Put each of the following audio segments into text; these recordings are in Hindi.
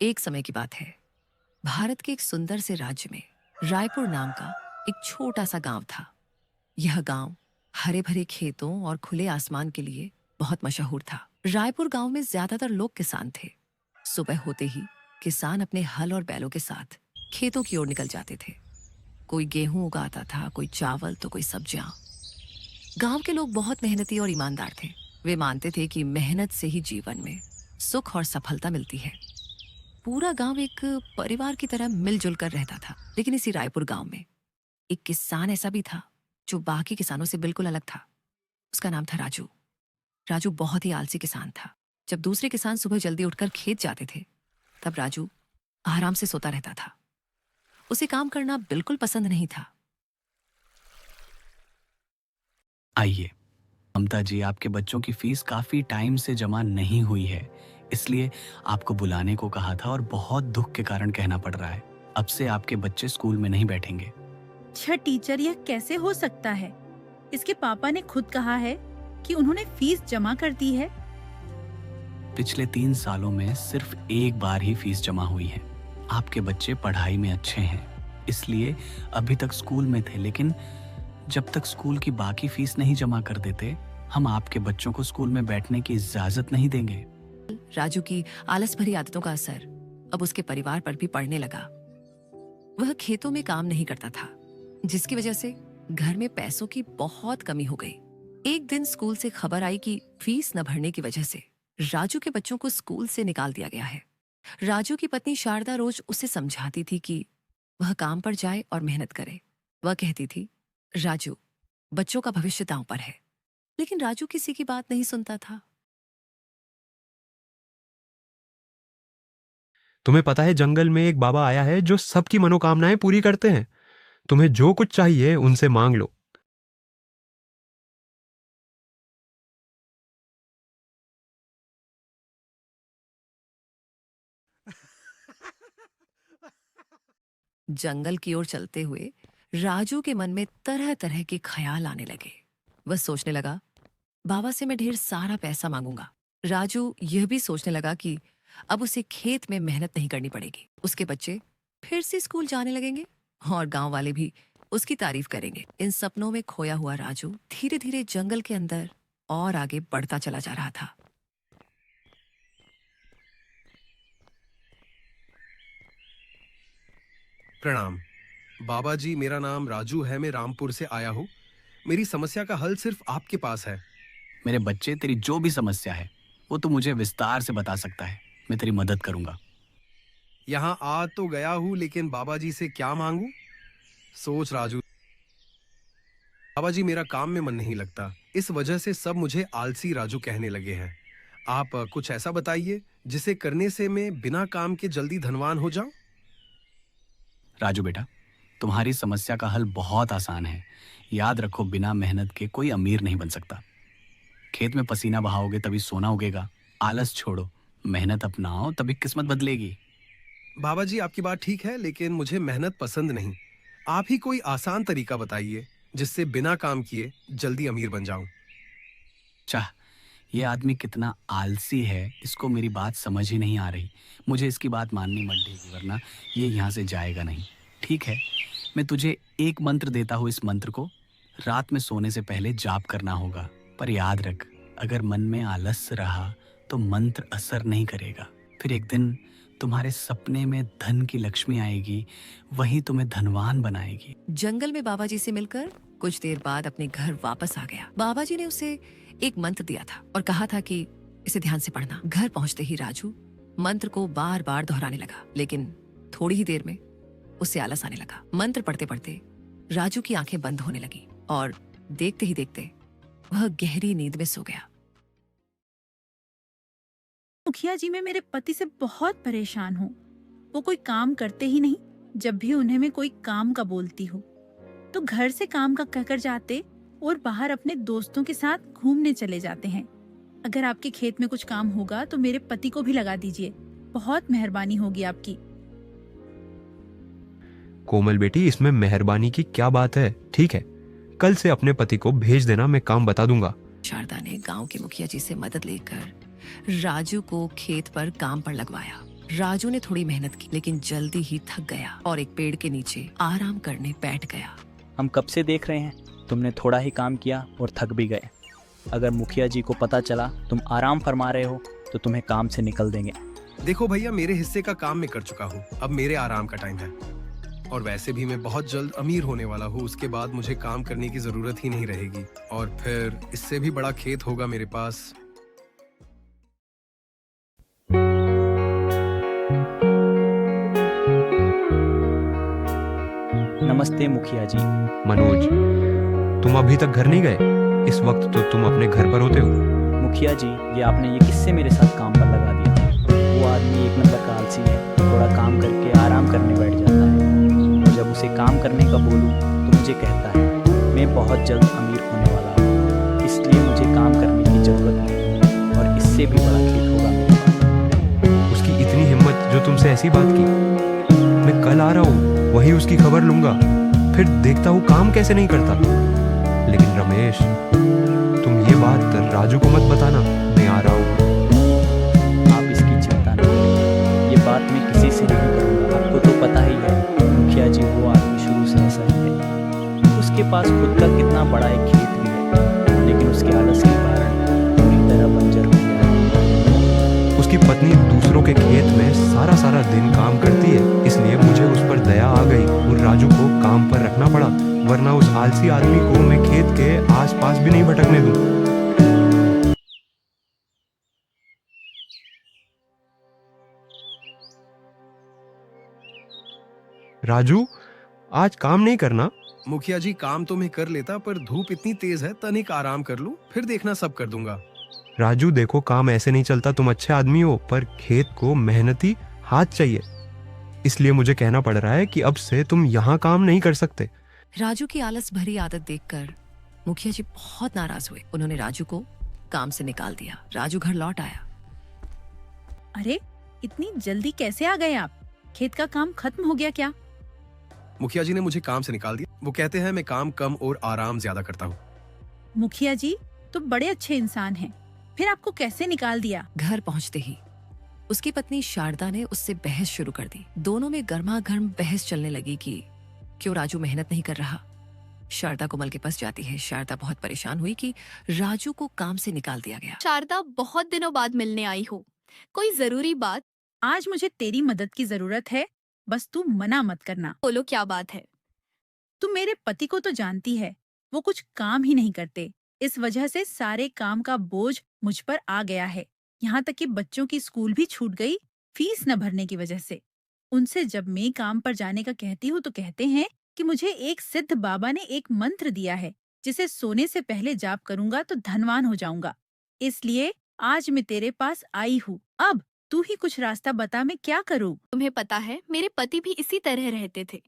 एक समय की बात है। भारत के एक सुंदर से राज्य में रायपुर नाम का एक छोटा सा गांव था। यह गांव हरे भरे खेतों और खुले आसमान के लिए बहुत मशहूर था। रायपुर गांव में ज्यादातर लोग किसान थे। सुबह होते ही किसान अपने हल और बैलों के साथ खेतों की ओर निकल जाते थे। कोई गेहूं उगाता था, कोई चावल तो कोई सब्जियां। गांव के लोग बहुत मेहनती और ईमानदार थे। वे मानते थे कि मेहनत से ही जीवन में सुख और सफलता मिलती है। पूरा गांव एक परिवार की तरह मिलजुल कर रहता था। लेकिन इसी रायपुर गांव में एक किसान ऐसा भी था जो बाकी किसानों से बिल्कुल अलग था। उसका नाम था राजू। राजू बहुत ही आलसी किसान था। जब दूसरे किसान सुबह जल्दी उठकर खेत जाते थे, तब राजू आराम से सोता रहता था। उसे काम करना बिल्कुल पसंद नहीं था। आइए, ममता जी, आपके बच्चों की फीस काफी टाइम से जमा नहीं हुई है, इसलिए आपको बुलाने को कहा था और बहुत दुख के कारण कहना पड़ रहा है। अब से आपके बच्चे स्कूल में नहीं बैठेंगे। अच्छा टीचर, यह कैसे हो सकता है? इसके पापा ने खुद कहा है कि उन्होंने फीस जमा कर दी है। पिछले 3 सालों में सिर्फ एक बार ही फीस जमा हुई है। आपके बच्चे पढ़ाई में अच्छे हैं, इसलिए अभी तक स्कूल में थे, लेकिन जब तक स्कूल की बाकी फीस नहीं जमा कर देते, हम आपके बच्चों को स्कूल में बैठने की इजाजत नहीं देंगे। राजू की आलस भरी आदतों का असर अब उसके परिवार पर भी पड़ने लगा। वह खेतों में काम नहीं करता था, जिसकी वजह से घर में पैसों की बहुत कमी हो गई। एक दिन स्कूल से खबर आई कि फीस न भरने की वजह से राजू के बच्चों को स्कूल से निकाल दिया गया है। राजू की पत्नी शारदा रोज उसे समझाती थी कि वह काम पर जाए और मेहनत करे। वह कहती थी, राजू, बच्चों का भविष्य दांव पर है। लेकिन राजू किसी की बात नहीं सुनता था। तुम्हें पता है जंगल में एक बाबा आया है जो सबकी मनोकामनाएं पूरी करते हैं। तुम्हें जो कुछ चाहिए उनसे मांग लो। जंगल की ओर चलते हुए राजू के मन में तरह तरह के ख्याल आने लगे। वह सोचने लगा, बाबा से मैं ढेर सारा पैसा मांगूंगा। राजू यह भी सोचने लगा कि अब उसे खेत में मेहनत नहीं करनी पड़ेगी। उसके बच्चे फिर से स्कूल जाने लगेंगे और गांव वाले भी उसकी तारीफ करेंगे। इन सपनों में खोया हुआ राजू धीरे धीरे जंगल के अंदर और आगे बढ़ता चला जा रहा था। प्रणाम बाबा जी, मेरा नाम राजू है। मैं रामपुर से आया हूँ। मेरी समस्या का हल सिर्फ आपके पास है। मेरे बच्चे, तेरी जो भी समस्या है वो तो मुझे विस्तार से बता सकता है। मैं तेरी मदद करूंगा। यहाँ आ तो गया हूँ, लेकिन बाबा जी से क्या मांगू? सोच राजू, बाबा जी, मेरा काम में मन नहीं लगता। इस वजह से सब मुझे आलसी राजू कहने लगे हैं। आप कुछ ऐसा बताइए जिसे करने से मैं बिना काम के जल्दी धनवान हो जाऊं। राजू बेटा, तुम्हारी समस्या का हल बहुत आसान है। याद रखो, बिना मेहनत के कोई अमीर नहीं बन सकता। खेत में पसीना बहाओगे तभी सोना उगेगा। आलस छोड़ो, मेहनत अपनाओ, तभी किस्मत बदलेगी। बाबा जी, आपकी बात ठीक है, लेकिन मुझे मेहनत पसंद नहीं। आप ही कोई आसान तरीका बताइए जिससे बिना काम किए जल्दी अमीर बन जाऊं। चाह, ये आदमी कितना आलसी है, इसको मेरी बात समझ ही नहीं आ रही। मुझे इसकी बात माननी मत देगी, वरना ये यहाँ से जाएगा नहीं। ठीक है, मैं तुझे एक मंत्र देता हूँ। इस मंत्र को रात में सोने से पहले जाप करना होगा। पर याद रख, अगर मन में आलस रहा तो मंत्र असर नहीं करेगा। फिर एक दिन तुम्हारे सपने में धन की लक्ष्मी आएगी, वही तुम्हें धनवान बनाएगी। जंगल में बाबा जी से मिलकर कुछ देर बाद अपने घर वापस आ गया। बाबा जी ने उसे एक मंत्र दिया था और कहा था कि इसे ध्यान से पढ़ना। घर पहुंचते ही राजू मंत्र को बार बार दोहराने लगा, लेकिन थोड़ी ही देर में उसे आलस आने लगा। मंत्र पढ़ते पढ़ते राजू की आंखें बंद होने लगी और देखते ही देखते वह गहरी नींद में सो गया। मुखिया जी, मैं मेरे पति से बहुत परेशान हूँ। वो कोई काम करते ही नहीं। जब भी उन्हें मैं कोई काम का बोलती हूँ तो घर से काम का कहकर जाते और बाहर अपने दोस्तों के साथ घूमने चले जाते हैं। अगर आपके खेत में कुछ काम होगा तो मेरे पति को भी लगा दीजिए। बहुत मेहरबानी होगी आपकी। कोमल बेटी, इसमें मेहरबानी की क्या बात है? ठीक है, कल से अपने पति को भेज देना, मैं काम बता दूंगा। शारदा ने गांव के मुखिया जी से मदद लेकर राजू को खेत पर काम पर लगवाया राजू ने थोड़ी मेहनत की लेकिन जल्दी ही थक गया और एक पेड़ के नीचे आराम करने बैठ गया। हम कब से देख रहे हैं, तुमने थोड़ा ही काम किया और थक भी गए। अगर मुखिया जी को पता चला तुम आराम फरमा रहे हो तो तुम्हें काम से निकल देंगे। देखो भैया, मेरे हिस्से का काम मैं कर चुका हूँ, अब मेरे आराम का टाइम है। और वैसे भी मैं बहुत जल्द अमीर होने वाला हूँ, उसके बाद मुझे काम करने की जरूरत ही नहीं रहेगी और फिर इससे भी बड़ा खेत होगा मेरे पास। नमस्ते मुखिया जी। मनोज, तुम अभी तक घर नहीं गए? इस वक्त तो तुम अपने घर पर होते हो। मुखिया जी, ये आपने ये किससे मेरे साथ काम पर लगा दिया? वो आदमी एक नंबर का आलसी है, थोड़ा काम करके आराम करने बैठ जाता है और जब उसे काम करने का बोलूं तो मुझे कहता है मैं बहुत जल्द अमीर होने वाला हूँ, इसलिए मुझे काम करने की जरूरत नहीं और इससे भी बड़ा खेत होगा मेरे पास। उसकी इतनी हिम्मत जो तुमसे ऐसी बात की। मैं कल आ रहा हूँ, वही उसकी खबर लूंगा, फिर देखता हूँ काम कैसे नहीं करता। लेकिन रमेश, तुम ये बात राजू को मत बताना, मैं आ रहा हूँ। आप इसकी चिंता न करें, ये बात मैं किसी से नहीं करूँगा। आपको तो पता ही है मुखिया जी वो आदमी शुरू से ऐसा ही है। उसके पास खुद का कितना बड़ा एक खेत भी है, लेकिन उसके आलस के कारण पूरी तरह बंजर हो गया है। उसकी पत्नी दूसरों के खेत में सारा सारा दिन काम करती है, इसलिए मुझे उस पर दया आ गई और राजू को काम पर रखना पड़ा, वरना उस आलसी आदमी को मैं खेत के आसपास भी नहीं भटकने दूं। राजू, आज काम नहीं करना? मुखिया जी, काम तो मैं कर लेता, पर धूप इतनी तेज है, तनिक आराम कर लूं, फिर देखना सब कर दूंगा। राजू देखो, काम ऐसे नहीं चलता। तुम अच्छे आदमी हो, पर खेत को मेहनती हाथ चाहिए, इसलिए मुझे कहना पड़ रहा है कि अब से तुम यहाँ काम नहीं कर सकते। राजू की आलस भरी आदत देखकर मुखिया जी बहुत नाराज हुए। उन्होंने राजू को काम से निकाल दिया। राजू घर लौट आया। अरे, इतनी जल्दी कैसे आ गए आप? खेत का काम खत्म हो गया क्या? मुखिया जी ने मुझे काम से निकाल दिया। वो कहते हैं मैं काम कम और आराम ज्यादा करता हूँ। मुखिया जी तो बड़े अच्छे इंसान हैं, फिर आपको कैसे निकाल दिया? घर पहुंचते ही उसकी पत्नी शारदा ने उससे बहस शुरू कर दी। दोनों में गर्मागर्म बहस चलने लगी कि क्यों राजू मेहनत नहीं कर रहा। शारदा कोमल के पास जाती है। शारदा बहुत परेशान हुई कि राजू को काम से निकाल दिया गया। शारदा, बहुत दिनों बाद मिलने आई हो, कोई जरूरी बात? आज मुझे तेरी मदद की जरूरत है, बस तू मना मत करना। बोलो, क्या बात है? तू मेरे पति को तो जानती है, वो कुछ काम ही नहीं करते। इस वजह से सारे काम का बोझ मुझ पर आ गया है। यहाँ तक कि बच्चों की स्कूल भी छूट गई, फीस न भरने की वजह से। उनसे जब मैं काम पर जाने का कहती हूँ तो कहते हैं कि मुझे एक सिद्ध बाबा ने एक मंत्र दिया है, जिसे सोने से पहले जाप करूंगा तो धनवान हो जाऊंगा। इसलिए आज मैं तेरे पास आई हूँ। अब तू ही कुछ रास्ता बता, मैं क्या करूँ? तुम्हें पता है, मेरे पति भी इसी तरह रहते थे।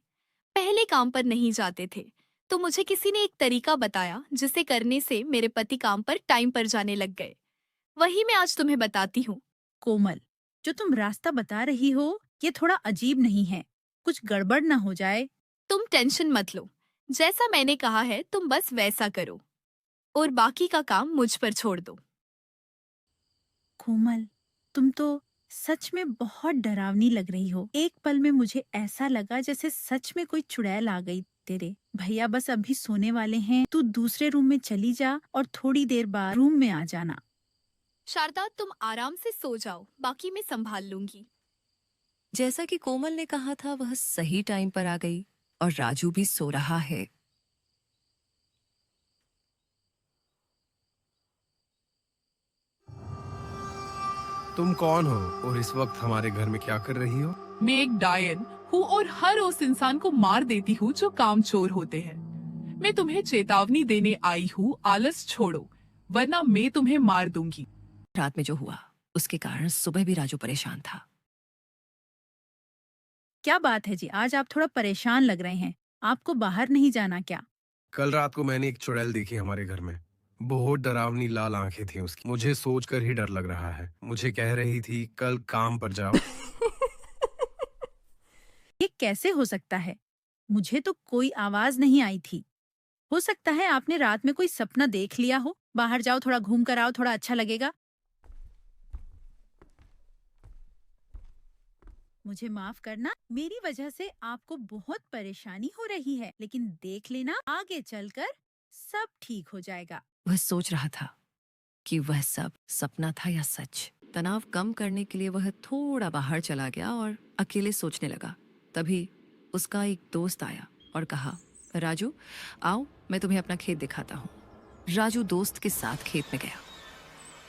पहले काम पर नहीं जाते थे, तो मुझे किसी ने एक तरीका बताया जिसे करने से मेरे पति काम पर टाइम पर जाने लग गए। वही मैं आज तुम्हें बताती हूँ। कोमल, जो तुम रास्ता बता रही हो ये थोड़ा अजीब नहीं है, कुछ गड़बड़ न हो जाए। तुम टेंशन मत लो, जैसा मैंने कहा है तुम बस वैसा करो और बाकी का काम मुझ पर छोड़ दो। कोमल, तुम तो सच में बहुत डरावनी लग रही हो। एक पल में मुझे ऐसा लगा जैसे सच में कोई चुड़ैल आ गई तेरे। भैया बस अभी सोने वाले हैं, तू दूसरे रूम में चली जा और थोड़ी देर बाद रूम में आ जाना। शारदा, तुम आराम से सो जाओ, बाकी मैं संभाल लूंगी। जैसा कि कोमल ने कहा था, वह सही टाइम पर आ गई और राजू भी सो रहा है। तुम कौन हो और इस वक्त हमारे घर में क्या कर रही हो? मैं एक डायन हूँ और हर उस इंसान को मार देती हूँ जो कामचोर होते हैं। मैं तुम्हें चेतावनी देने आई हूँ, आलस छोड़ो, वरना मैं तुम्हें मार दूंगी। रात में जो हुआ उसके कारण सुबह भी राजू परेशान था। क्या बात है जी, आज आप थोड़ा परेशान लग रहे हैं। आपको बाहर नहीं जाना क्या? कल रात को मैंने एक चुड़ैल देखी हमारे घर में। बहुत डरावनी लाल आंखें थी उसकी। मुझे सोचकर ही डर लग रहा है। मुझे कह रही थी कल काम पर जाओ। ये कैसे हो सकता है? मुझे तो कोई आवाज नहीं आई थी। हो सकता है आपने रात में कोई सपना देख लिया हो। बाहर जाओ, थोड़ा घूम कर आओ, थोड़ा अच्छा लगेगा। मुझे माफ करना, मेरी वजह से आपको बहुत परेशानी हो रही है, लेकिन देख लेना आगे चलकर सब ठीक हो जाएगा। वह सोच रहा था कि वह सब सपना था या सच। तनाव कम करने के लिए वह थोड़ा बाहर चला गया और अकेले सोचने लगा। तभी उसका एक दोस्त आया और कहा, राजू आओ, मैं तुम्हें अपना खेत दिखाता हूँ। राजू दोस्त के साथ खेत में गया।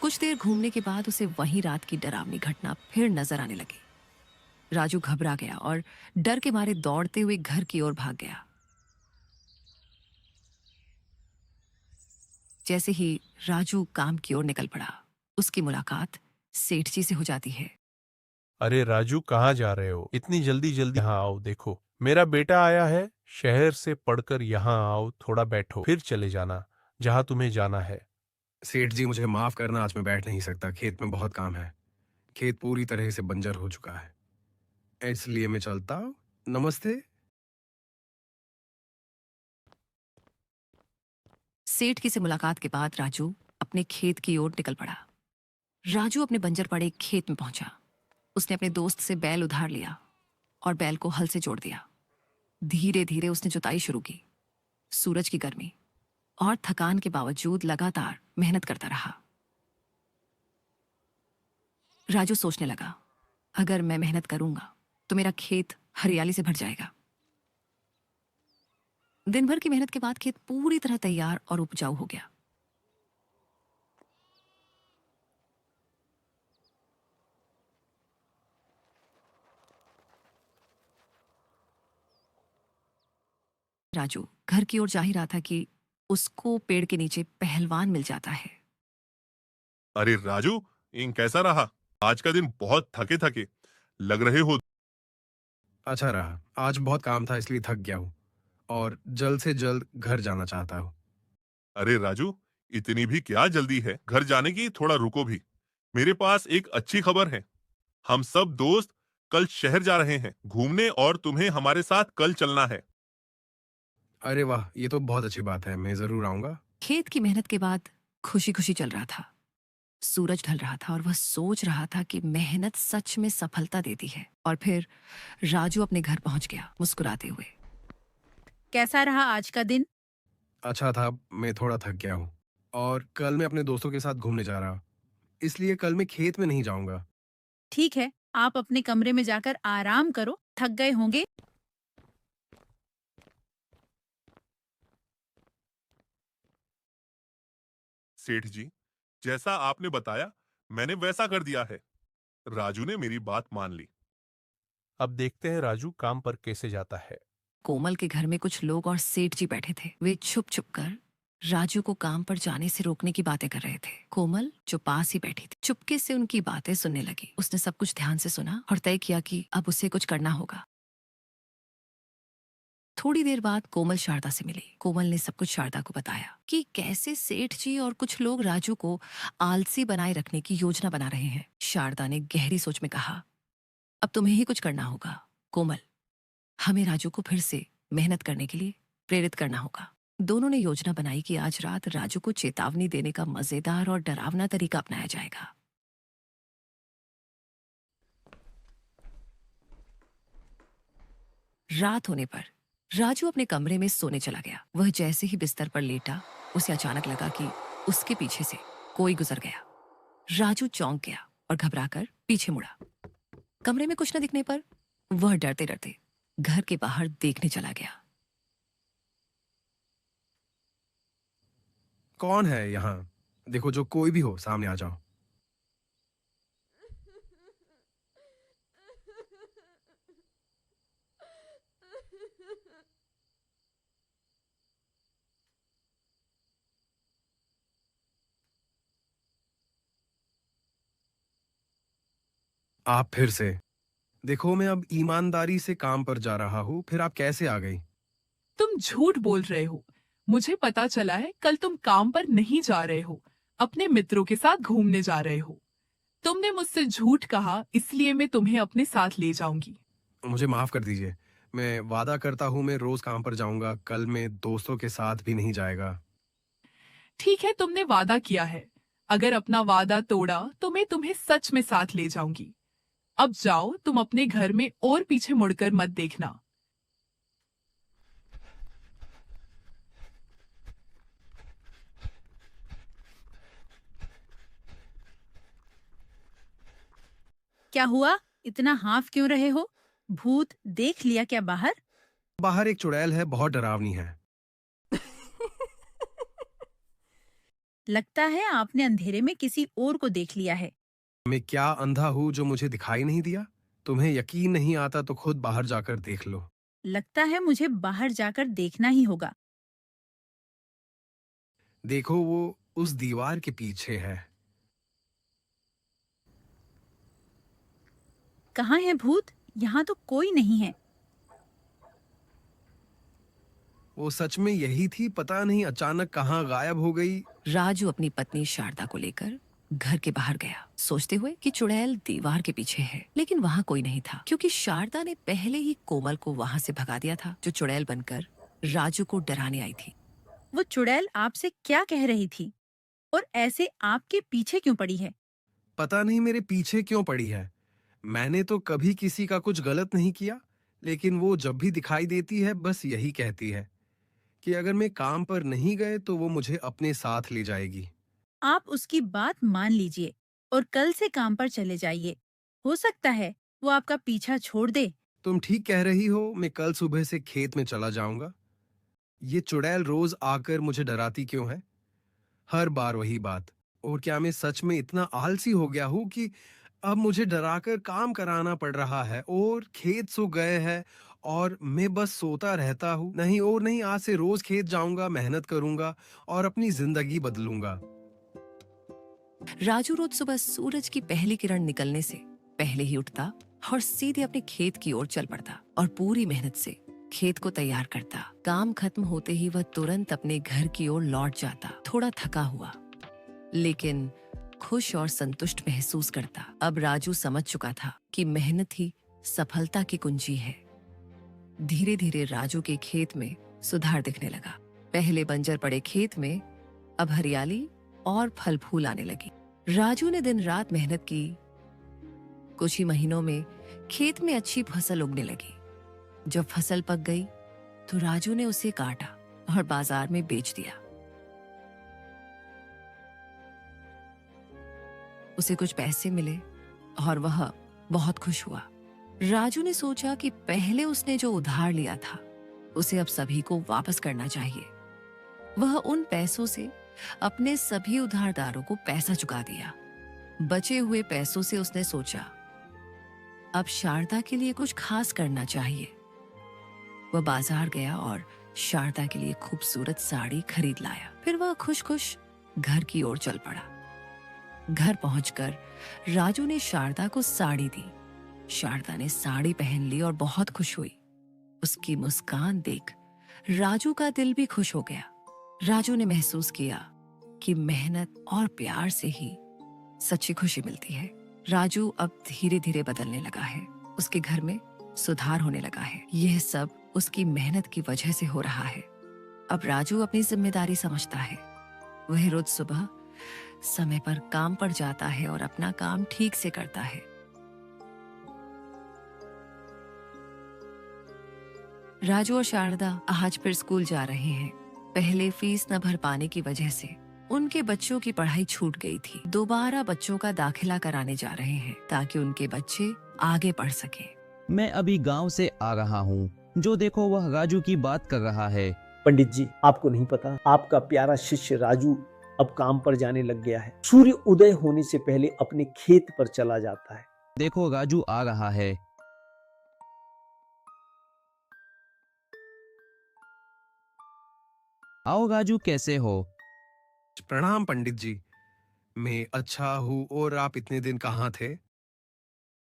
कुछ देर घूमने के बाद उसे वहीं रात की डरावनी घटना फिर नजर आने लगी। राजू घबरा गया और डर के मारे दौड़ते हुए घर की ओर भाग गया। जैसे ही राजू काम की ओर निकल पड़ा, उसकी मुलाकात सेठ जी से हो जाती है। अरे राजू, कहाँ जा रहे हो? इतनी जल्दी जल्दी यहाँ आओ। देखो मेरा बेटा आया है शहर से पढ़कर। यहाँ आओ, थोड़ा बैठो, फिर चले जाना जहाँ तुम्हें जाना है। सेठ जी मुझे माफ करना, आज मैं बैठ नहीं सकता, खेत में बहुत काम है। खेत पूरी तरह से बंजर हो चुका है, इसलिए मैं चलता हूँ। नमस्ते। सेठ की से मुलाकात के बाद राजू अपने खेत की ओर निकल पड़ा। राजू अपने बंजर पड़े खेत में पहुंचा। उसने अपने दोस्त से बैल उधार लिया और बैल को हल से जोड़ दिया। धीरे धीरे उसने जुताई शुरू की। सूरज की गर्मी और थकान के बावजूद लगातार मेहनत करता रहा। राजू सोचने लगा, अगर मैं मेहनत करूंगा तो मेरा खेत हरियाली से भर जाएगा। दिन भर की मेहनत के बाद खेत पूरी तरह तैयार और उपजाऊ हो गया। राजू घर की ओर जा ही रहा था कि उसको पेड़ के नीचे पहलवान मिल जाता है। अरे राजू, इन कैसा रहा? आज का दिन बहुत थके थके लग रहे हो। अच्छा रहा, आज बहुत काम था इसलिए थक गया हूँ और जल्द से जल्द घर जाना चाहता हूँ। अरे राजू, इतनी भी क्या जल्दी है घर जाने की? थोड़ा रुको भी। मेरे पास एक अच्छी खबर है। हम सब दोस्त कल शहर जा रहे हैं घूमने और तुम्हें हमारे साथ कल चलना है। अरे वाह, ये तो बहुत अच्छी बात है, मैं जरूर आऊंगा। खेत की मेहनत के बाद खुशी खुशी चल रहा था। सूरज ढल रहा था और वह सोच रहा था कि मेहनत सच में सफलता देती है। और फिर राजू अपने घर पहुंच गया मुस्कुराते हुए। कैसा रहा आज का दिन? अच्छा था, मैं थोड़ा थक गया हूँ और कल मैं अपने दोस्तों के साथ घूमने जा रहा, इसलिए कल मैं खेत में नहीं जाऊंगा। ठीक है, आप अपने कमरे में जाकर आराम करो, थक गए होंगे। सेठ जी, जैसा आपने बताया मैंने वैसा कर दिया है। राजू ने मेरी बात मान ली। अब देखते हैं राजू काम पर कैसे जाता है। कोमल के घर में कुछ लोग और सेठ जी बैठे थे। वे छुप छुप कर राजू को काम पर जाने से रोकने की बातें कर रहे थे। कोमल जो पास ही बैठी थी, चुपके से उनकी बातें सुनने लगी। उसने सब कुछ ध्यान से सुना और तय किया कि अब उसे कुछ करना होगा। थोड़ी देर बाद कोमल शारदा से मिली। कोमल ने सब कुछ शारदा को बताया कि कैसे सेठ जी और कुछ लोग राजू को आलसी बनाए रखने की योजना बना रहे हैं। शारदा ने गहरी सोच में कहा, अब तुम्हें ही कुछ करना होगा कोमल। हमें राजू को फिर से मेहनत करने के लिए प्रेरित करना होगा। दोनों ने योजना बनाई कि आज रात राजू को चेतावनी देने का मजेदार और डरावना तरीका अपनाया जाएगा। रात होने पर राजू अपने कमरे में सोने चला गया। वह जैसे ही बिस्तर पर लेटा, उसे अचानक लगा कि उसके पीछे से कोई गुजर गया। राजू चौंक गया और घबराकर पीछे मुड़ा। कमरे में कुछ न दिखने पर वह डरते डरते घर के बाहर देखने चला गया। कौन है यहाँ? देखो, जो कोई भी हो सामने आ जाओ। आप फिर से? देखो, मैं अब ईमानदारी से काम पर जा रहा हूँ, फिर आप कैसे आ गई? तुम झूठ बोल रहे हो। मुझे पता चला है कल तुम काम पर नहीं जा रहे हो, अपने मित्रों के साथ घूमने जा रहे हो। तुमने मुझसे झूठ कहा, इसलिए मैं तुम्हें अपने साथ ले जाऊंगी। मुझे माफ कर दीजिए, मैं वादा करता हूँ मैं रोज काम पर जाऊंगा। कल मैं दोस्तों के साथ भी नहीं जाएगा। ठीक है, तुमने वादा किया है। अगर अपना वादा तोड़ा तो मैं तुम्हें सच में साथ ले जाऊंगी। अब जाओ, तुम अपने घर में और पीछे मुड़कर मत देखना। क्या हुआ? इतना हाँफ क्यों रहे हो? भूत देख लिया क्या बाहर? बाहर एक चुड़ैल है, बहुत डरावनी है। लगता है आपने अंधेरे में किसी और को देख लिया है। मैं क्या अंधा हूँ जो मुझे दिखाई नहीं दिया? तुम्हें यकीन नहीं आता तो खुद बाहर जाकर देख लो। लगता है मुझे बाहर जाकर देखना ही होगा। देखो, वो उस दीवार के पीछे है। कहाँ है भूत? यहाँ तो कोई नहीं है। वो सच में यही थी, पता नहीं अचानक कहाँ गायब हो गई। राजू अपनी पत्नी शारदा को लेकर घर के बाहर गया, सोचते हुए कि चुड़ैल दीवार के पीछे है। लेकिन वहाँ कोई नहीं था, क्योंकि शारदा ने पहले ही कोमल को वहाँ से भगा दिया था, जो चुड़ैल बनकर राजू को डराने आई थी। वो चुड़ैल आपसे क्या कह रही थी और ऐसे आपके पीछे क्यों पड़ी है? पता नहीं मेरे पीछे क्यों पड़ी है। मैंने तो कभी किसी का कुछ गलत नहीं किया, लेकिन वो जब भी दिखाई देती है बस यही कहती है कि अगर मैं काम पर नहीं गए तो वो मुझे अपने साथ ले जाएगी। आप उसकी बात मान लीजिए और कल से काम पर चले जाइए। हो सकता है वो आपका पीछा छोड़ दे। तुम ठीक कह रही हो, मैं कल सुबह से खेत में चला जाऊंगा। ये चुड़ैल रोज आकर मुझे डराती क्यों है? हर बार वही बात। और क्या मैं सच में इतना आलसी हो गया हूँ कि अब मुझे डराकर काम कराना पड़ रहा है? और खेत सो गए हैं और मैं बस सोता रहता हूँ। नहीं और नहीं, आज से रोज खेत जाऊंगा, मेहनत करूंगा और अपनी जिंदगी बदलूंगा। राजू रोज सुबह सूरज की पहली किरण निकलने से पहले ही उठता और सीधे अपने खेत की ओर चल पड़ता और पूरी मेहनत से खेत को तैयार करता। काम खत्म होते ही वह तुरंत अपने घर की ओर लौट जाता, थोड़ा थका हुआ लेकिन खुश और संतुष्ट महसूस करता। अब राजू समझ चुका था कि मेहनत ही सफलता की कुंजी है। धीरे धीरे राजू के खेत में सुधार दिखने लगा। पहले बंजर पड़े खेत में अब हरियाली और फल फूल आने लगी। राजू ने दिन रात मेहनत की। कुछ ही महीनों में खेत में अच्छी फसल उगने लगी। जब फसल पक गई तो राजू ने उसे काटा और बाजार में बेच दिया। उसे कुछ पैसे मिले और वह बहुत खुश हुआ। राजू ने सोचा कि पहले उसने जो उधार लिया था उसे अब सभी को वापस करना चाहिए। वह उन पैसों से अपने सभी उधारदारों को पैसा चुका दिया। बचे हुए पैसों से उसने सोचा अब शारदा के लिए कुछ खास करना चाहिए। वह बाजार गया और शारदा के लिए खूबसूरत साड़ी खरीद लाया। फिर वह खुश खुश घर की ओर चल पड़ा। घर पहुंचकर राजू ने शारदा को साड़ी दी। शारदा ने साड़ी पहन ली और बहुत खुश हुई। उसकी मुस्कान देख राजू का दिल भी खुश हो गया। राजू ने महसूस किया कि मेहनत और प्यार से ही सच्ची खुशी मिलती है। राजू अब धीरे धीरे बदलने लगा है। उसके घर में सुधार होने लगा है। यह सब उसकी मेहनत की वजह से हो रहा है। अब राजू अपनी जिम्मेदारी समझता है। वह रोज सुबह समय पर काम पर जाता है और अपना काम ठीक से करता है। राजू और शारदा आज फिर स्कूल जा रहे हैं। पहले फीस न भर पाने की वजह से उनके बच्चों की पढ़ाई छूट गई थी। दोबारा बच्चों का दाखिला कराने जा रहे हैं ताकि उनके बच्चे आगे पढ़ सके। मैं अभी गांव से आ रहा हूँ। जो देखो वह राजू की बात कर रहा है। पंडित जी, आपको नहीं पता, आपका प्यारा शिष्य राजू अब काम पर जाने लग गया है। सूर्य उदय होने से पहले अपने खेत पर चला जाता है। देखो राजू आ रहा है। आओ राजू, कैसे हो? प्रणाम पंडित जी। मैं अच्छा हूँ। और आप इतने दिन कहाँ थे?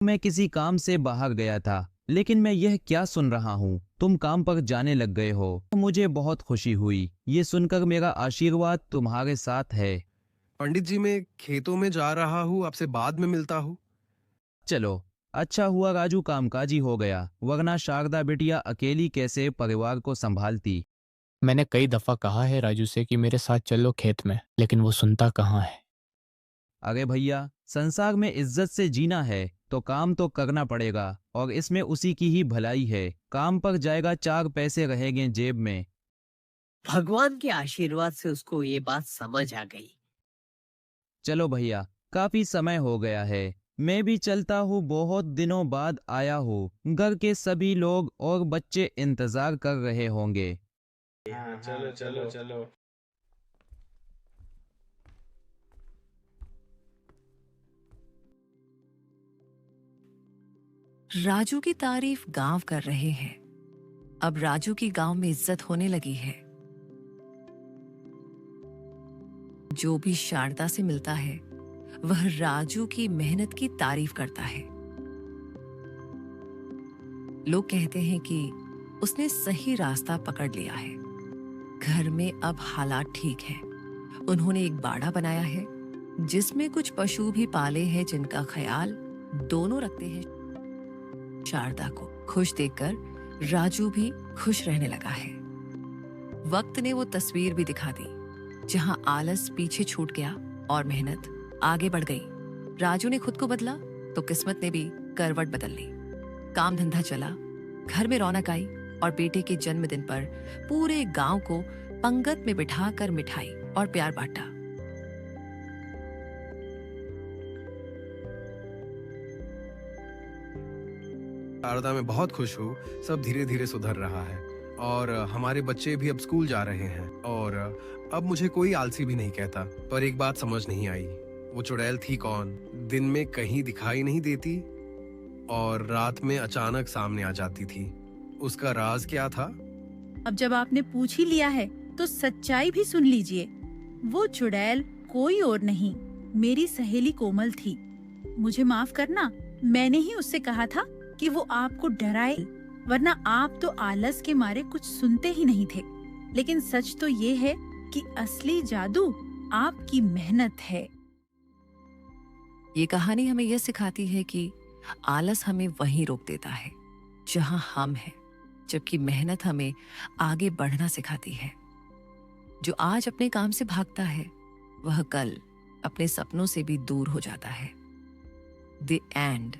मैं किसी काम से बाहर गया था, लेकिन मैं यह क्या सुन रहा हूँ, तुम काम पर जाने लग गए हो। मुझे बहुत खुशी हुई। ये सुनकर मेरा आशीर्वाद तुम्हारे साथ है। पंडित जी, मैं खेतों में जा रहा हूँ, आपसे बाद में मिलता हूँ। चलो, अच्छा हुआ राजू कामकाजी हो गया, वरना शारदा बिटिया अकेली कैसे परिवार को संभालती। मैंने कई दफा कहा है राजू से कि मेरे साथ चलो खेत में, लेकिन वो सुनता कहाँ है। अरे भैया, संसार में इज्जत से जीना है तो काम तो करना पड़ेगा, और इसमें उसी की ही भलाई है। काम पर जाएगा, 4 पैसे रहेंगे जेब में। भगवान के आशीर्वाद से उसको ये बात समझ आ गई। चलो भैया, काफी समय हो गया है, मैं भी चलता हूँ। बहुत दिनों बाद आया हूँ। घर के सभी लोग और बच्चे इंतजार कर रहे होंगे। चलो चलो चलो। राजू की तारीफ गांव कर रहे हैं। अब राजू की गांव में इज्जत होने लगी है। जो भी शारदा से मिलता है वह राजू की मेहनत की तारीफ करता है। लोग कहते हैं कि उसने सही रास्ता पकड़ लिया है। घर में अब हालात ठीक है। उन्होंने एक बाड़ा बनाया है जिसमें कुछ पशु भी पाले हैं जिनका ख्याल दोनों रखते हैं। शारदा को खुश देखकर राजू भी खुश रहने लगा है। वक्त ने वो तस्वीर भी दिखा दी जहां आलस पीछे छूट गया और मेहनत आगे बढ़ गई। राजू ने खुद को बदला तो किस्मत ने भी करवट बदल ली। काम धंधा चला, घर में रौनक आई और बेटे के जन्मदिन पर पूरे गांव को पंगत में बिठाकर मिठाई और प्यार बांटा। शारदा मैं बहुत खुश हूँ। सब धीरे धीरे सुधर रहा है और हमारे बच्चे भी अब स्कूल जा रहे हैं और अब मुझे कोई आलसी भी नहीं कहता। पर एक बात समझ नहीं आई, वो चुड़ैल थी कौन? दिन में कहीं दिखाई नहीं देती और रात में अचानक सामने आ जाती थी। उसका राज क्या था? अब जब आपने पूछ ही लिया है तो सच्चाई भी सुन लीजिए। वो चुड़ैल कोई और नहीं, मेरी सहेली कोमल थी। मुझे माफ करना, मैंने ही उससे कहा था कि वो आपको डराए, वरना आप तो आलस के मारे कुछ सुनते ही नहीं थे। लेकिन सच तो ये है कि असली जादू आपकी मेहनत है। ये कहानी हमें यह सिखाती है कि आलस हमें वहीं रोक देता है जहां हम हैं, जबकि मेहनत हमें आगे बढ़ना सिखाती है। जो आज अपने काम से भागता है वह कल अपने सपनों से भी दूर हो जाता है। The end.